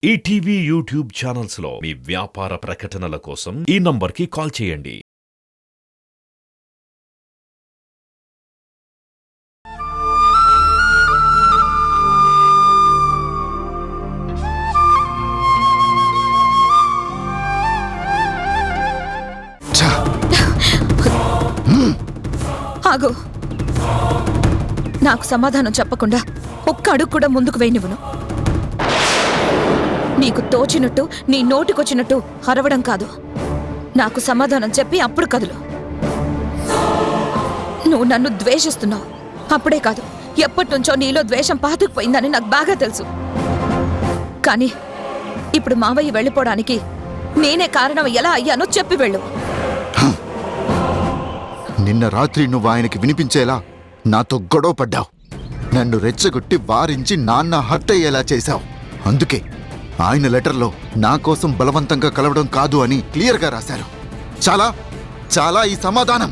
ETV YouTube channels లో మీ వ్యాపార ప్రకటనల కోసం ఈ నంబర్కి కాల్ చేయండి. ఆగు. నాకు సమాధానం చెప్పకుండా ఒక్క అడుగు కూడా ముందుకు వేయనివ్వను. నీకు తోచినట్టు నీ నోటికొచ్చినట్టు అరవడం కాదు, నాకు సమాధానం చెప్పి అప్పుడు కదులు. నువ్వు నన్ను ద్వేషిస్తున్నావు. అప్పుడే కాదు, ఎప్పటినుంచో నీలో ద్వేషం పాతుకుపోయిందని నాకు బాగా తెలుసు. కానీ ఇప్పుడు మావయ్య వెళ్ళిపోవడానికి నేనే కారణం ఎలా అయ్యానో చెప్పి వెళ్ళు. నిన్న రాత్రి నువ్వు ఆయనకి వినిపించేలా నాతో గొడవ పడ్డావు. నన్ను రెచ్చగొట్టి వారించి నాన్న హర్ట్ అయ్యేలా చేశావు. అందుకే ఆయన లెటర్లో నా కోసం బలవంతంగా కలవడం కాదు అని క్లియర్గా రాశారు. చాలా చాలా ఈ సమాధానం.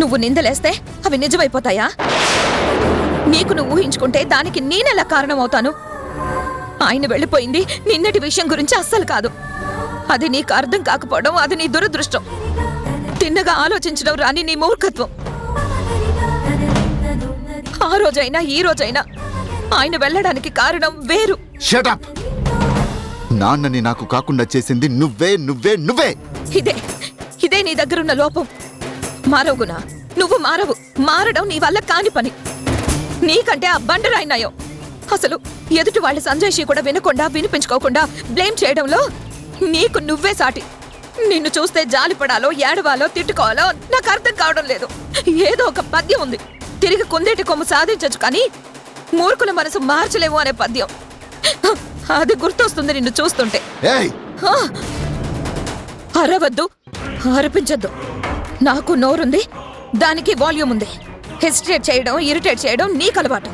నువ్వు నిందలేస్తే అవి నిజమైపోతాయా? నీకు నువ్వు ఊహించుకుంటే దానికి నేనెలా కారణమవుతాను? ఆయన వెళ్ళిపోయింది నిన్నటి విషయం గురించి అస్సలు కాదు. అది నీకు అర్థం కాకపోవడం అది నీ దురదృష్టం. తిన్నగా ఆలోచించడం రాని నీ మూర్ఖత్వం. ఆ రోజైనా ఈ రోజైనా ఆయన వెళ్ళడానికి కారణం వేరు. Shut up. నాన్నని నాకు కాకుండా చేసింది నువ్వే నువ్వే నువ్వే. ఇదే నీ దగ్గరున్న లోపం. మారవుగునా, నువ్వు మారవు. మారడం నీ వల్ల కాని పని. నీకంటే ఆ బండరాయినాయో. అసలు ఎదుటి వాళ్ళ సంజయ్షి కూడా వినకుండా వినిపించుకోకుండా బ్లేమ్ చేయడంలో నీకు నువ్వే సాటి. నిన్ను చూస్తే జాలిపడాలో ఏడవాలో తిట్టుకోవాలో నాకు అర్థం కావడం లేదు. ఏదో ఒక పద్యం ఉంది, తిరిగి కుందేటి కొమ్ము సాధించచ్చు కానీ మూర్ఖుల మనసు మార్చలేము అనే పద్యం. అది గుర్తొస్తుంది నిన్ను చూస్తుంటే. అరవద్దు, అరిపించద్దు. నాకు నోరుంది, దానికి వాల్యూమ్ ఉంది. హెసిటేట్ చేయడం, ఇరిటేట్ చేయడం నీకు అలవాటు.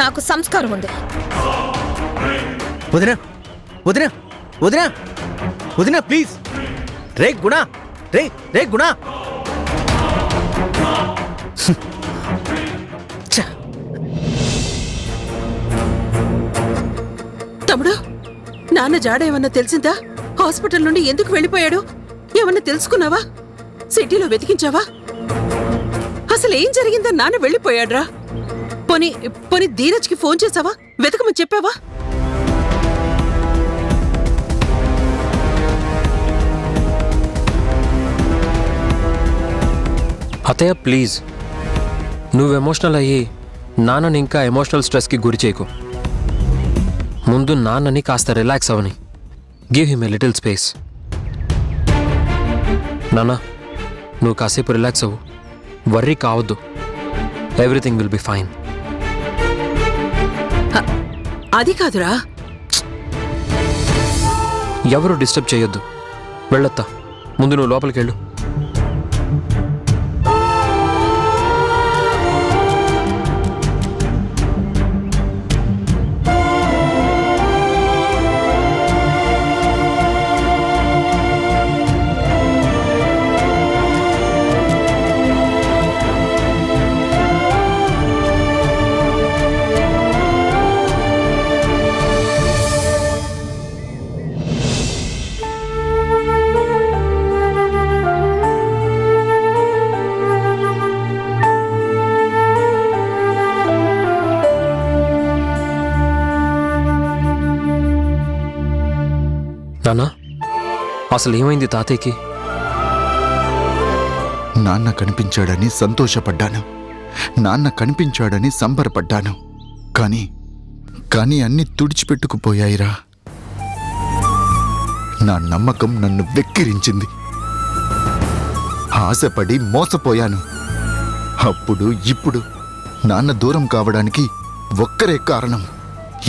నాకు సంస్కారం ఉంది. వదినా వదినా వదినా వదినా ప్లీజ్. రే గుణ, రే గుణ. తమ్ముడు, నాన్న జాడ ఏమన్నా తెలిసిందా? హాస్పిటల్ నుండి ఎందుకు వెళ్ళిపోయాడు? ఏమన్నా తెలుసుకున్నావా? సిటీలో వెతికించావా? అసలు ఏం జరిగిందని నాన్న వెళ్ళిపోయాడ్రా? పోనీ ధీరజ్కి ఫోన్ చేసావా? వెతకమని చెప్పావా? అతయ్య ప్లీజ్, నువ్వు ఎమోషనల్ అయ్యి నాన్నని ఇంకా ఎమోషనల్ స్ట్రెస్కి గురి చేయకు. ముందు నాన్నని కాస్త relax Avani. Give him a little space. నాన్న, నువ్వు కాసేపు రిలాక్స్ అవ్వు. వర్రీ కావద్దు. Everything will be fine. అది కాదురా. ఎవరు డిస్టర్బ్ చేయొద్దు. వెళ్ళొత్తా. ముందు నువ్వు లోపలికి వెళ్ళు. నాన్నా, అసలు ఏమైంది తాతయ్యకి? నాన్న కనిపించాడని సంతోషపడ్డాను, నాన్న కనిపించాడని సంబరపడ్డాను. కానీ అన్ని తుడిచిపెట్టుకుపోయాయిరా. నా నమ్మకం నన్ను వెక్కిరించింది. ఆశపడి మోసపోయాను. అప్పుడు ఇప్పుడు నాన్న దూరం కావడానికి ఒక్కరే కారణం.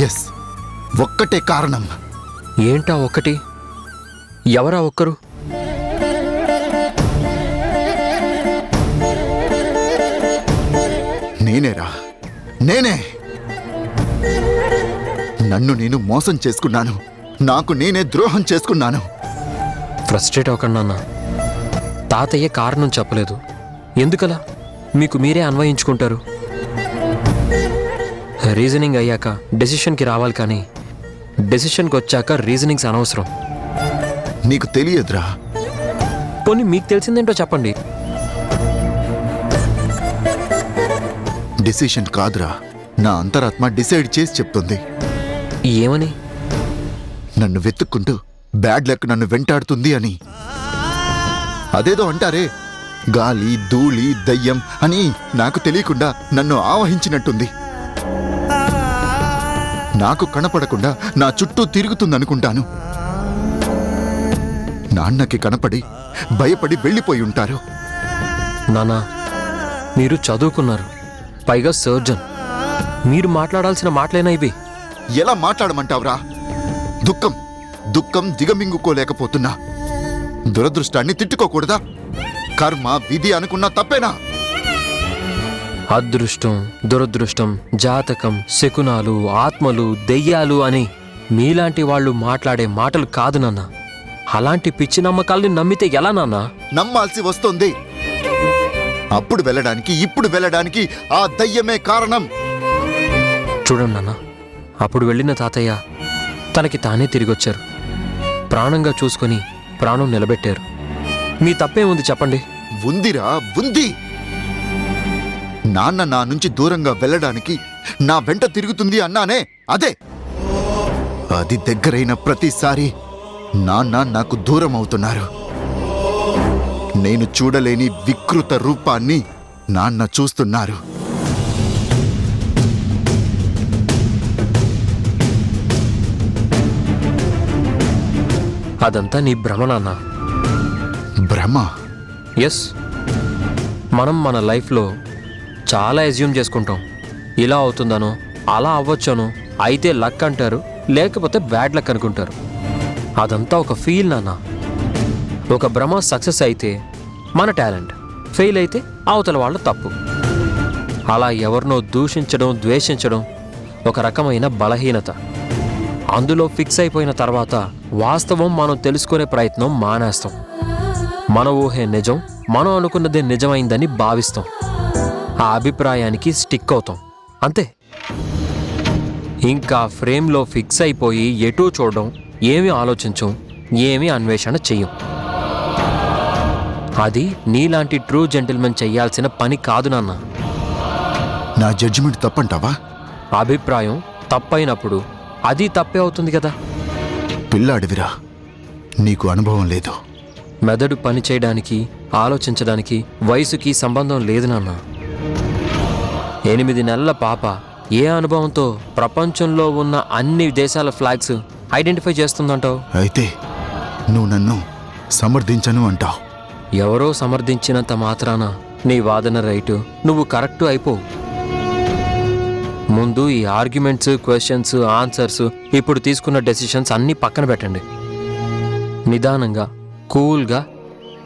ఎస్, ఒక్కటే కారణం. ఏంటా ఒక్కటి? ఎవరా ఒక్కరు? నేనేరా, నేనే. నన్ను నేను మోసం చేసుకున్నాను. నాకు నేనే ద్రోహం చేసుకున్నాను. ఫ్రస్ట్రేట్ అవ్వకండి నాన్న. తాతయ్య కారణం చెప్పలేదు. ఎందుకలా? మీకు మీరే అన్వయించుకుంటారు. రీజనింగ్ అయ్యాక డెసిషన్కి రావాలి, కానీ డెసిషన్కి వచ్చాక రీజనింగ్స్ అనవసరం. నీకు తెలియదురా. పోనీ మీకు తెలిసిందేంటో చెప్పండి. డిసిషన్ కాదురా, నా అంతరాత్మ డిసైడ్ చేసి చెప్తుంది. ఏమని? నన్ను వెతుక్కుంటూ బ్యాడ్ లక్ నన్ను వెంటాడుతుంది అని. అదేదో అంటారే, గాలి, ధూళి, దయ్యం అని నాకు తెలియకుండా నన్ను ఆవహించినట్టుంది. నాకు కనపడకుండా నా చుట్టూ తిరుగుతుందనుకుంటాను. నాన్నకి కనపడి భయపడి వెళ్ళిపోయి ఉంటారు. నానా, మీరు చదువుకున్నారు, పైగా సర్జన్. మీరు మాట్లాడాల్సిన మాటలేనా ఇవి? ఎలా మాట్లాడమంటావురా? దుఃఖం దుఃఖం దిగమింగుకోలేకపోతున్నా. దురదృష్టాన్ని తిట్టుకోకూడదా? కర్మ విధి అనుకున్నా తప్పేనా? అదృష్టం, దురదృష్టం, జాతకం, శకునాలు, ఆత్మలు, దెయ్యాలు అని మీలాంటి వాళ్ళు మాట్లాడే మాటలు కాదు నాన్న. అలాంటి పిచ్చి నమ్మకాల్ని నమ్మితే ఎలా నాన్నా? నమ్మాల్సి వస్తుంది. అప్పుడు వెళ్ళడానికి ఇప్పుడు వెళ్ళడానికి ఆ దయ్యమే కారణం. చూడండి నాన్న, అప్పుడు వెళ్ళిన తాతయ్య తనకి తానే తిరిగొచ్చారు. ప్రాణంగా చూసుకొని ప్రాణం నిలబెట్టారు. మీ తప్పేముంది చెప్పండి? ఉందిరా, ఉంది. నాన్న నా నుంచి దూరంగా వెళ్ళడానికి నా వెంట తిరుగుతుంది అన్నానే, అదే. అది దగ్గరైన ప్రతిసారి నాన్న నాకు దూరం అవుతున్నారు. నేను చూడలేని వికృత రూపాన్ని నాన్న చూస్తున్నారు. అదంతా నీ భ్రమ నాన్న. భ్రమ? ఎస్, మనం మన లైఫ్లో చాలా అజ్యూమ్ చేసుకుంటాం. ఇలా అవుతుందనో, అలా అవ్వచ్చనో, అయితే లక్ అంటారు, లేకపోతే బ్యాడ్ లక్ అనుకుంటారు. అదంతా ఒక ఫీల్ నాన్న. ఒక భ్రమ సక్సెస్ అయితే మన టాలెంట్, ఫెయిల్ అయితే అవతల వాళ్ళ తప్పు. అలా ఎవరినో దూషించడం, ద్వేషించడం ఒక రకమైన బలహీనత. అందులో ఫిక్స్ అయిపోయిన తర్వాత వాస్తవం మనం తెలుసుకునే ప్రయత్నం మానేస్తాం. మన ఊహే నిజం, మనం అనుకున్నదే నిజమైందని భావిస్తాం. ఆ అభిప్రాయానికి స్టిక్ అవుతాం, అంతే. ఇంకా ఫ్రేమ్లో ఫిక్స్ అయిపోయి ఎటూ చూడడం, ఏమీ ఆలోచించం, ఏమీ అన్వేషణ చెయ్యం. అది నీలాంటి ట్రూ జెంటిల్మెన్ చెయ్యాల్సిన పని కాదు నాన్న. నా జడ్జిమెంట్ తప్పంటావా? అభిప్రాయం తప్పైనప్పుడు అది తప్పే అవుతుంది కదా. పిల్లాడివిరా, నీకు అనుభవం లేదు. మెదడు పని చేయడానికి, ఆలోచించడానికి వయసుకి సంబంధం లేదు నాన్న. 8 నెలల పాప ఏ అనుభవంతో ప్రపంచంలో ఉన్న అన్ని దేశాల ఫ్లాగ్స్ ఐడెంటిఫై చేస్తుందంటావు? అయితే నువ్వు నన్ను సమర్థించను అంటావు. ఎవరో సమర్థించినంత మాత్రాన నీ వాదన రైటు, నువ్వు కరెక్టు అయిపోవు. ముందు ఈ ఆర్గ్యుమెంట్స్, క్వశ్చన్స్, ఆన్సర్స్, ఇప్పుడు తీసుకున్న డెసిషన్స్ అన్నీ పక్కన పెట్టండి. నిదానంగా, కూల్గా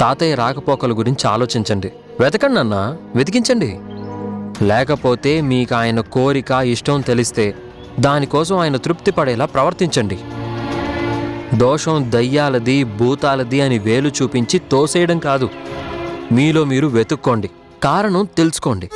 తాతయ్య రాకపోకల గురించి ఆలోచించండి. వెతకండి అన్న, వెతికించండి. లేకపోతే మీకు ఆయన కోరిక, ఇష్టం తెలిస్తే దానికోసం ఆయన తృప్తి పడేలా ప్రవర్తించండి. దోషం దయ్యాలది, భూతాలది అని వేలు చూపించి తోసేయడం కాదు. మీలో మీరు వెతుక్కోండి, కారణం తెలుసుకోండి.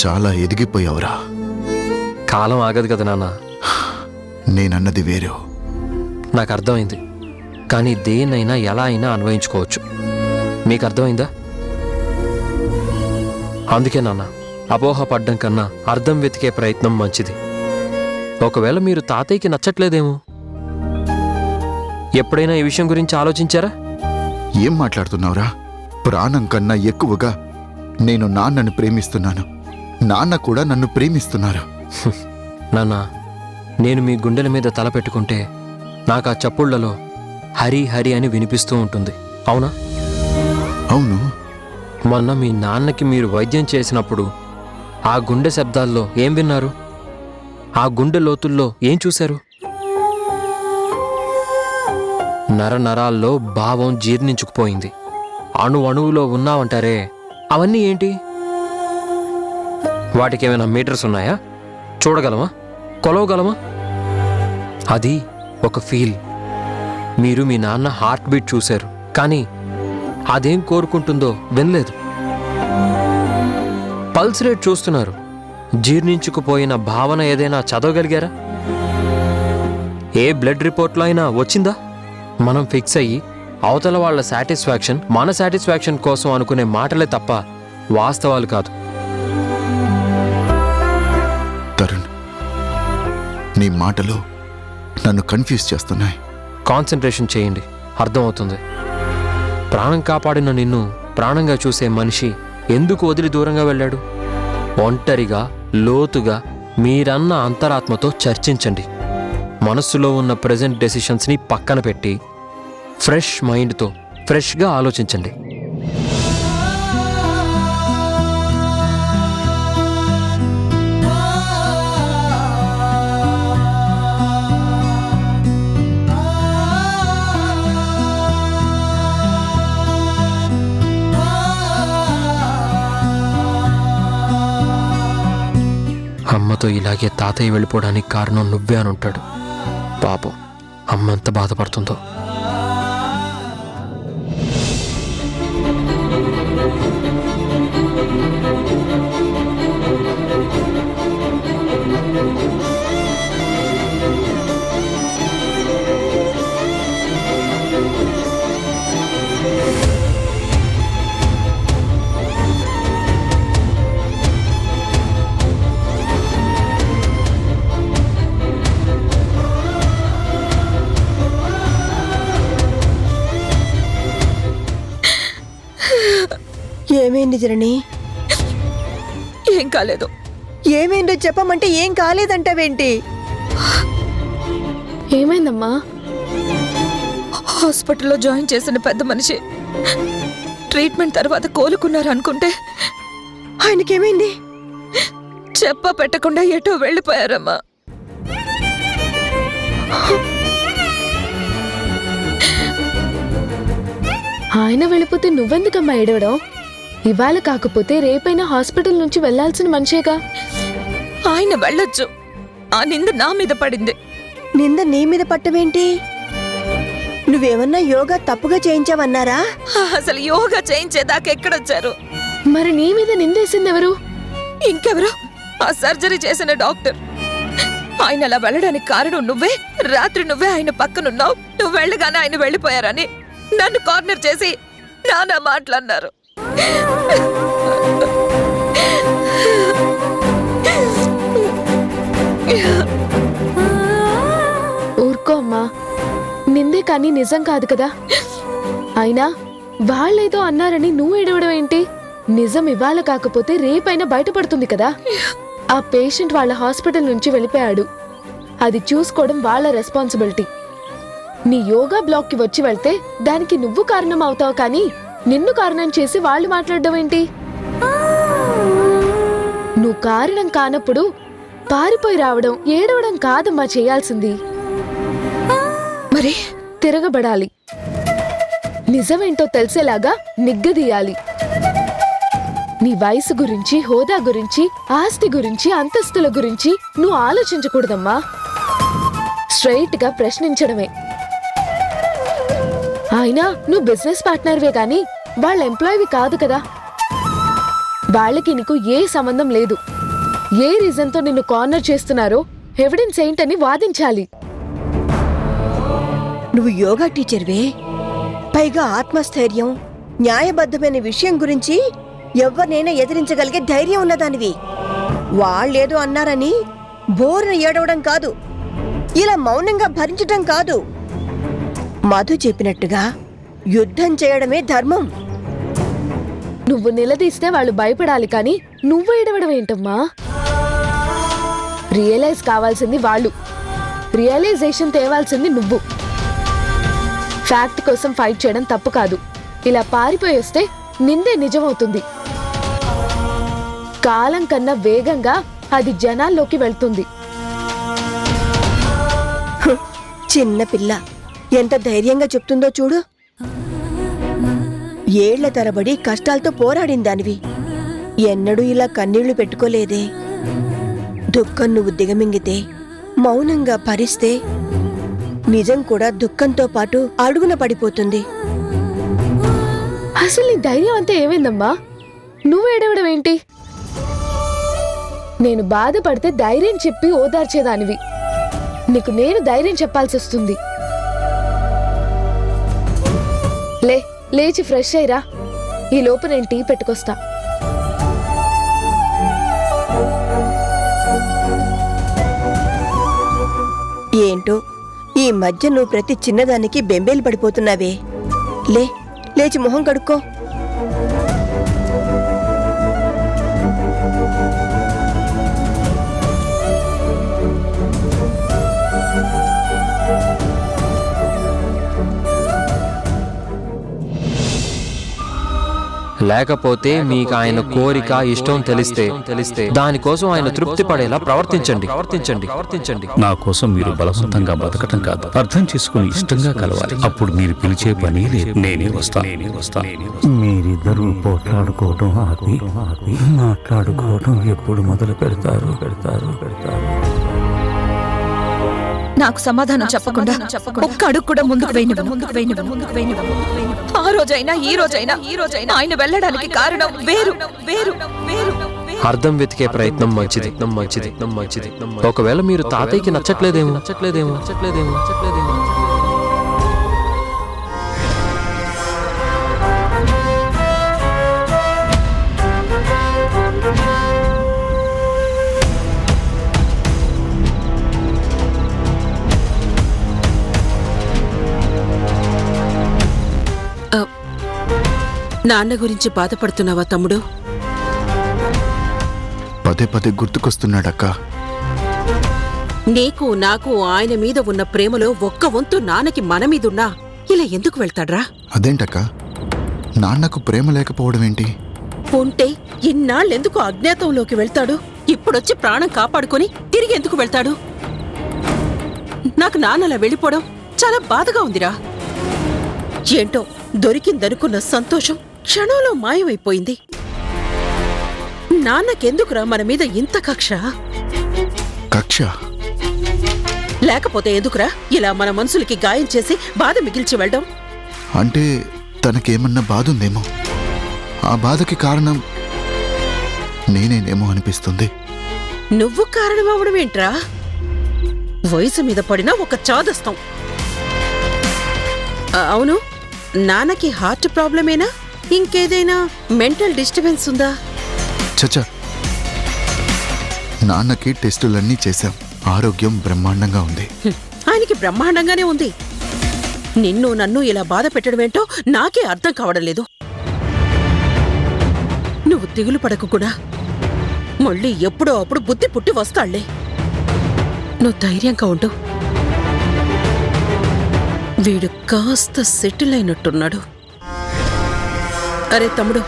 చాలా ఎదిగిపోయావురా. కాలం ఆగదు కదా నాన్న. నేనన్నది వేరు. నాకు అర్థమైంది, కానీ దేన్నైనా ఎలా అయినా అన్వయించుకోవచ్చు. మీకు అర్థమైందా? అందుకే నాన్న, అపోహ పడ్డం కన్నా అర్థం వెతికే ప్రయత్నం మంచిది. ఒకవేళ మీరు తాతయ్యకి నచ్చట్లేదేమో. ఎప్పుడైనా ఈ విషయం గురించి ఆలోచించారా? ఏం మాట్లాడుతున్నావురా? ప్రాణం కన్నా ఎక్కువగా నేను నాన్నను ప్రేమిస్తున్నాను. నాన్న కూడా నన్ను ప్రేమిస్తున్నారు. నాన్న, నేను మీ గుండెల మీద తల పెట్టుకుంటే నాకు ఆ చప్పుళ్లలో హరి హరి అని వినిపిస్తూ ఉంటుంది, అవునా? అవును. మొన్న మీ నాన్నకి మీరు వైద్యం చేసినప్పుడు ఆ గుండె శబ్దాల్లో ఏం విన్నారు? ఆ గుండె లోతుల్లో ఏం చూశారు? నరనరాల్లో భావం జీర్ణించుకుపోయింది. అణువులో ఉన్నావంటారే, అవన్నీ ఏంటి? వాటికి ఏమైనా మీటర్స్ ఉన్నాయా? చూడగలమా? కొలవగలమా? అది ఒక ఫీల్. మీరు మీ నాన్న హార్ట్ బీట్ చూశారు, కానీ అదేం కోరుకుంటుందో వినలేదు. పల్స్ రేట్ చూస్తున్నారు, జీర్ణించుకుపోయిన భావన ఏదైనా చదవగలిగారా? ఏ బ్లడ్ రిపోర్ట్లో అయినా వచ్చిందా? మనం ఫిక్స్ అయ్యి అవతల వాళ్ళ సాటిస్ఫాక్షన్ మన సాటిస్ఫాక్షన్ కోసం అనుకునే మాటలే తప్ప వాస్తవాలు కాదు. తరుణ్, నీ మాటలు నన్ను కన్ఫ్యూజ్ చేస్తున్నాయి. కాన్సన్ట్రేషన్ చేయండి, అర్థమవుతుంది. ప్రాణం కాపాడిన నిన్ను ప్రాణంగా చూసే మనిషి ఎందుకు వదిలి దూరంగా వెళ్ళాడు? ఒంటరిగా లోతుగా మీరన్న అంతరాత్మతో చర్చించండి. మనస్సులో ఉన్న ప్రెజెంట్ డెసిషన్స్ని పక్కన పెట్టి ఫ్రెష్ మైండ్తో ఫ్రెష్గా ఆలోచించండి. అమ్మతో ఇలాగే తాతయ్య వెళ్ళిపోవడానికి కారణం నువ్వే అని ఉంటాడు. పాపం అమ్మ ఎంత బాధపడుతుందో. ఏమైంది జనని? ఏం కాలేదు. ఏమైందో చెప్పమంటే ఏం కాలేదంటావేంటి? ఏమైందమ్మా? హాస్పిటల్లో జాయిన్ చేసిన పెద్ద మనిషి ట్రీట్మెంట్ తర్వాత కోలుకున్నారు అనుకుంటే ఆయనకేమైంది? చెప్ప పెట్టకుండా ఎటో వెళ్ళిపోయారమ్మా. ఆయన వెళ్ళిపోతే నువ్వెందుకమ్మా ఏడవడం? ఇవాళ కాకపోతే రేపైనా హాస్పిటల్ నుంచి వెళ్లాల్సిన మనిషేగా. ఆయన వెళ్ళొచ్చు, ఆ నింద నా మీద పడింది. నింద నీ మీద పట్టవేంటి? నువ్వేమన్నా యోగా తప్పుగా చేయించావన్నారా? అసలు యోగా చేయించేదాకా ఎక్కడొచ్చారు? మరి నీ మీద నిందేసింది ఎవరు? ఇంకెవరు? ఆ సర్జరీ చేసిన డాక్టర్. ఆయన అలా వెళ్ళడానికి కారణం నువ్వే. రాత్రి నువ్వే ఆయన పక్కనున్నావు. నువ్వు వెళ్ళగానే ఆయన వెళ్ళిపోయారని నన్ను కార్నర్ చేసి నానా మాటలన్నారు. ఊరుకో అమ్మా, నిందే కానీ నిజం కాదు కదా. అయినా వాళ్ళేదో అన్నారని నువ్వు ఏడవడం ఏంటి? నిజం ఇవాళ కాకపోతే రేపైనా బయటపడుతుంది కదా. ఆ పేషెంట్ వాళ్ళ హాస్పిటల్ నుంచి వెళ్ళిపోయాడు. అది చూసుకోవడం వాళ్ళ రెస్పాన్సిబిలిటీ. నీ యోగా బ్లాక్కి వచ్చి వెళ్తే దానికి నువ్వు కారణం అవుతావు, కానీ నిన్ను కారణం చేసి వాళ్ళు మాట్లాడడం ఏంటి? నువ్వు కారణం కానప్పుడు పారిపోయి రావడం, ఏడవడం కాదమ్మా చేయాల్సింది. మరి తిరగబడాలి. నిజమేంటో తెలిసేలాగా నిగ్గదీయాలి. నీ వయసు గురించి, హోదా గురించి, ఆస్తి గురించి, అంతస్తుల గురించి నువ్వు ఆలోచించకూడదమ్మా. స్ట్రైట్ గా ప్రశ్నించడమే. అయినా నువ్వు బిజినెస్ పార్ట్నర్వే గాని వాళ్ళ ఎంప్లాయీవి కాదు కదా. వాళ్ళకి నీకు ఏ సంబంధం లేదు. ఏ రీజన్తో నిన్ను కార్నర్ చేస్తున్నారో ఎవిడెన్స్ ఏంటని వాదించాలి. నువ్వు యోగా టీచర్వే, పైగా ఆత్మస్థైర్యం, న్యాయబద్ధమైన విషయం గురించి ఎవరినైనా ఎదిరించగలిగే ధైర్యం ఉన్నదానివి. వాళ్ళేదో అన్నారని బోరున ఏడవడం కాదు, ఇలా మౌనంగా భరించటం కాదు. మధు చెప్పినట్టుగా యుద్ధం చేయడమే ధర్మం. నువ్వు నిలదీస్తే వాళ్ళు భయపడాలి, కానీ నువ్వు ఏడవడం ఏంటమ్మా? రియలైజ్ కావాల్సింది వాళ్ళు, రియలైజేషన్ తేవాల్సింది నువ్వు. ఫ్యాక్ట్ కోసం ఫైట్ చేయడం తప్పు కాదు. ఇలా పారిపోయి వస్తే నిందే నిజమవుతుంది. కాలం కన్నా వేగంగా అది జనాల్లోకి వెళ్తుంది. చిన్న పిల్ల ఎంత ధైర్యంగా చెప్తుందో చూడు. ఏళ్ల తరబడి కష్టాలతో పోరాడిందానివి. ఎన్నడూ ఇలా కన్నీళ్లు పెట్టుకోలేదే. దుఃఖం నువ్వు దిగమింగితే, మౌనంగా భరిస్తే నిజం కూడా దుఃఖంతో పాటు అడుగున పడిపోతుంది. అసలు నీ ధైర్యం అంతా ఏమైందమ్మా? నువ్వు ఏడవడం ఏంటి? నేను బాధపడితే ధైర్యం చెప్పి ఓదార్చేదానివి. నీకు నేను ధైర్యం చెప్పాల్సి వస్తుంది. లేచి ఫ్రెష్ అయ్యిరా. ఈ లోపు నేను టీ పెట్టుకొస్తా. ఏంటో ఈ మధ్య నువ్వు ప్రతి చిన్నదానికి బెంబేలు పడిపోతున్నావే. లేచి మొహం కడుక్కో. లేకపోతే మీకు ఆయన కోరిక ఇష్టం తెలిస్తే దానికోసం ఆయన తృప్తి పడేలా ప్రవర్తించండి. నా కోసం మీరు బలవంతంగా బతకటం కాదు, అర్థం చేసుకుని ఇష్టంగా కలవాలి. అప్పుడు మీరు పిలిచే పని లేదు, నేనే వస్తాను. మీరిద్దరూ పోట్లాడుకోవటం ఆపి మాట్లాడుకోవటం ఎప్పుడు మొదలు పెడతారు? నాకు సమాధానం చెప్పకుండా ఒక్క అడుగు కూడా ముందుకు వేయనివ్వను. ఆ రోజైనా ఈ రోజైనా ఆయన వెళ్ళడానికి కారణం వేరు. అర్థం వెతికే ప్రయత్నం మంచిది. ఒకవేళ మీరు తాతయ్యకి నచ్చట్లేదేమో. నాన్న గురించి బాధపడుతున్నావా తమ్ముడు? పదే గుర్తుకొస్తున్నాడక్కా. నీకు నాకు ఆయన మీద ఉన్న ప్రేమలో ఒక్క వంతు నాన్నకి మన మీదున్నా ఇలా ఎందుకు వెళ్తాడ్రా? అదేంటక్కా, నాన్నకు ప్రేమ లేకపోవడం ఏంటి? ఉంటే ఇన్నాళ్ళెందుకు అజ్ఞాతంలోకి వెళ్తాడు? ఇప్పుడొచ్చి ప్రాణం కాపాడుకొని తిరిగి ఎందుకు వెళ్తాడు? నాకు నాన్నలా వెళ్ళిపోవడం చాలా బాధగా ఉందిరా. ఏంటో దొరికిందనుకున్న సంతోషం క్షణంలో మాయమైపోయింది. నాన్నకెందుకురా మన మీద ఇంత కక్ష? లేకపోతే ఎందుకురా ఇలా మన మనసులకి గాయం చేసి బాధ మిగిల్చి వెళ్ళడం? అంటే తనకేమన్నా బాధ ఉందేమో, ఆ బాధకి కారణం నేనేనేమో అనిపిస్తుంది. నువ్వు కారణమవడమేంట్రా? వయసు మీద పడినా ఒక చాదస్తం. అవును, నాన్నకి హార్ట్ ప్రాబ్లమేనా, ఇంకేదైనా మెంటల్ డిస్టర్బెన్స్ ఉందా? చచ్చా, నాన్నకి టెస్టులన్నీ చేశాం, ఆరోగ్యం బ్రహ్మాండంగా ఉంది. ఆయనకి బ్రహ్మాండంగానే ఉంది. నిన్ను నన్ను ఇలా బాధ పెట్టడమేంటో నాకే అర్థం కావడం లేదు. నువ్వు దిగులు పడకు కూడా, మళ్ళీ ఎప్పుడో అప్పుడు బుద్ధి పుట్టి వస్తాళ్లే. నువ్వు ధైర్యంగా ఉండు. వీడు కాస్త సెటిల్ అయినట్టున్నాడు. అరే తమ్ముడు,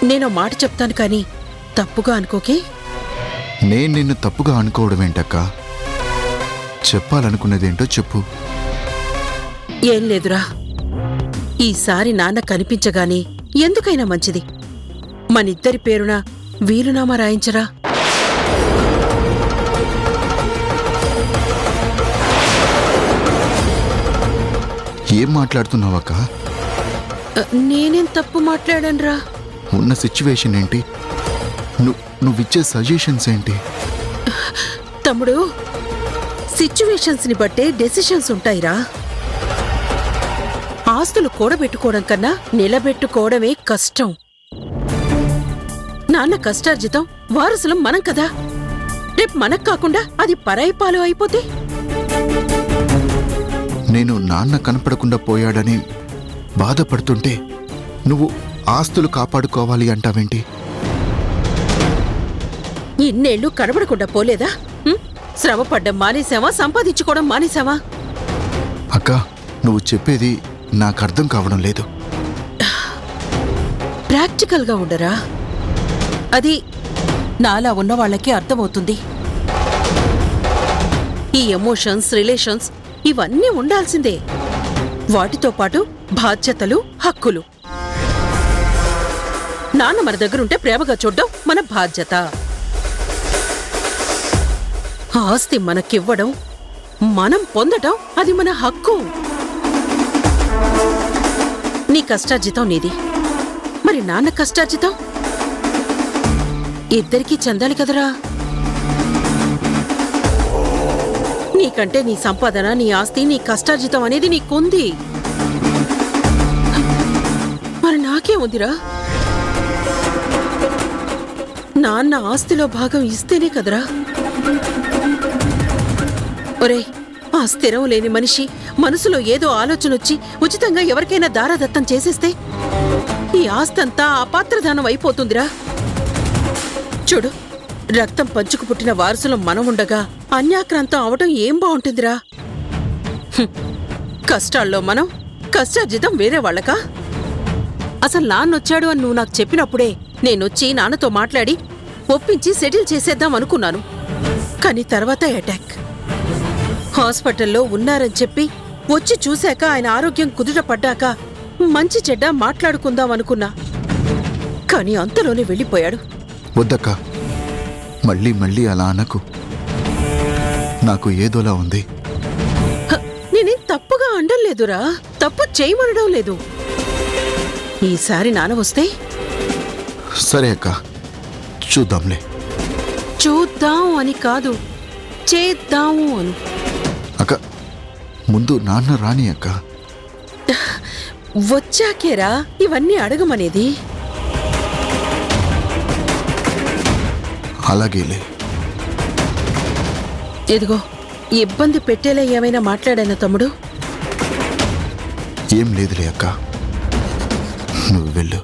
నేను మాట చెప్తాను కానీ తప్పుగా అనుకోకే. నేను నిన్ను తప్పుగా అనుకోవడం ఏంటక్కా? చెప్పాలనుకున్నదేంటో చెప్పు. ఏం లేదురా, ఈసారి నాన్న కనిపించగానే ఎందుకైనా మంచిది మనిద్దరి పేరున వీలునామా రాయించరా? ఏం మాట్లాడుతున్నావక్క? నేనేం తప్పు మాట్లాడనురా? ఉన్న సిచ్యువేషన్ ఏంటి? నువ్విచ్చే సజెషన్స్ ఏంటి? తమ్ముడు, సిచ్యువేషన్స్ ని బట్టే డెసిషన్స్ ఉంటాయిరా. ఆస్తులు కూడబెట్టుకోవడం కన్నా నిలబెట్టుకోవడమే కష్టం. నాన్న కష్టార్జితం వారసులం మనం కదా. రేపు మనకు కాకుండా అది పరాయి పాలు అయిపోతే? నేను నాన్న కనపడకుండా పోయాడని బాధపడుతుంటే నువ్వు ఆస్తులు కాపాడుకోవాలి అంటావేంటి? ఇన్నేళ్లు కనబడకుండా పోలేదా? శ్రమపడ్డం మానేశావా? సంపాదించుకోవడం మానేశావా? అక్క, నువ్వు చెప్పేది నాకు అర్థం కావడం లేదు. ప్రాక్టికల్ గా ఉండరా? అది నాలా ఉన్న వాళ్ళకి అర్థమవుతుంది. ఈ ఎమోషన్స్, రిలేషన్స్ ఇవన్నీ ఉండాల్సిందే. వాటితో పాటు బాధ్యతలు, హక్కులు. నాన్న మన దగ్గరుంటే ప్రేమగా చూడ్డం మన బాధ్యత. ఆస్తి మనకివ్వడం మనం పొందటం అది మన హక్కు. నీ కష్టార్జితం నీది, మరి నాన్న కష్టార్జితం ఇద్దరికీ చెందాలి కదరా. నీకంటే నీ సంపాదన, నీ ఆస్తి, నీ కష్టార్జితం అనేది నీకుంది. మరి నాకేముందిరా? నాన్న ఆస్తిలో భాగం ఇస్తేనే కదరా. ఒరేయ్, ఆ స్థిరం లేని మనిషి మనసులో ఏదో ఆలోచనొచ్చి ఉచితంగా ఎవరికైనా దారాదత్తం చేసేస్తే ఈ ఆస్తంతా అపాత్రదానం అయిపోతుందిరా. చూడు, రక్తం పంచుకు పుట్టిన వారసులం మనం ఉండగా అన్యాక్రాంతం అవడం ఏం బాగుంటుందిరా? కష్టాల్లో మనం, కష్టార్జితం వేరే వాళ్ళకా? అసలు నాన్నొచ్చాడు అని నువ్వు నాకు చెప్పినప్పుడే నేనొచ్చి నాన్నతో మాట్లాడి ఒప్పించి సెటిల్ చేసేద్దాం అనుకున్నాను. కానీ తర్వాత అటాక్. హాస్పిటల్లో ఉన్నారని చెప్పి వచ్చి చూశాక ఆయన ఆరోగ్యం కుదుట పడ్డాక మంచి చెడ్డ మాట్లాడుకుందాం అనుకున్నా. కానీ అంతలోనే వెళ్ళిపోయాడు. వద్దక్క, మళ్ళీ మళ్ళీ అలా అనకు. నాకు ఏదోలా ఉంది. నేనేం తప్పుగా అండం లేదురా, తప్పు చేయమనడం లేదు. ఈసారి నాన్న వస్తే సరే అక్క, చూద్దాంలే. చూద్దాం అని కాదు, చేద్దాము అను. అక్క, ముందు నాన్న రాని అక్క. వచ్చాకేరా ఇవన్నీ అడగమనేది. అలాగేలే. ఇదిగో, ఇబ్బంది పెట్టేలా ఏమైనా మాట్లాడానా తమ్ముడు? ఏం లేదులే అక్క, నువ్వు వెళ్ళు.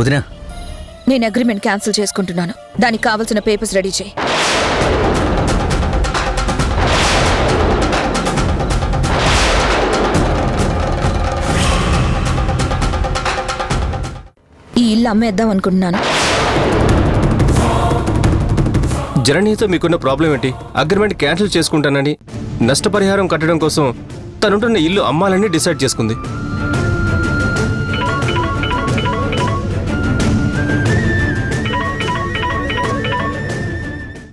వదినా, నేను అగ్రిమెంట్ క్యాన్సిల్ చేసుకుంటున్నాను. దానికి కావాల్సిన పేపర్స్ రెడీ చేయి. ఈ ఇల్లు అమ్మేద్దాం అనుకుంటున్నాను. జననీతో మీకున్న ప్రాబ్లం ఏంటి? అగ్రిమెంట్ క్యాన్సిల్ చేసుకుంటానని, నష్టపరిహారం కట్టడం కోసం తనుంటున్న ఇల్లు అమ్మాలని డిసైడ్ చేసుకుంది.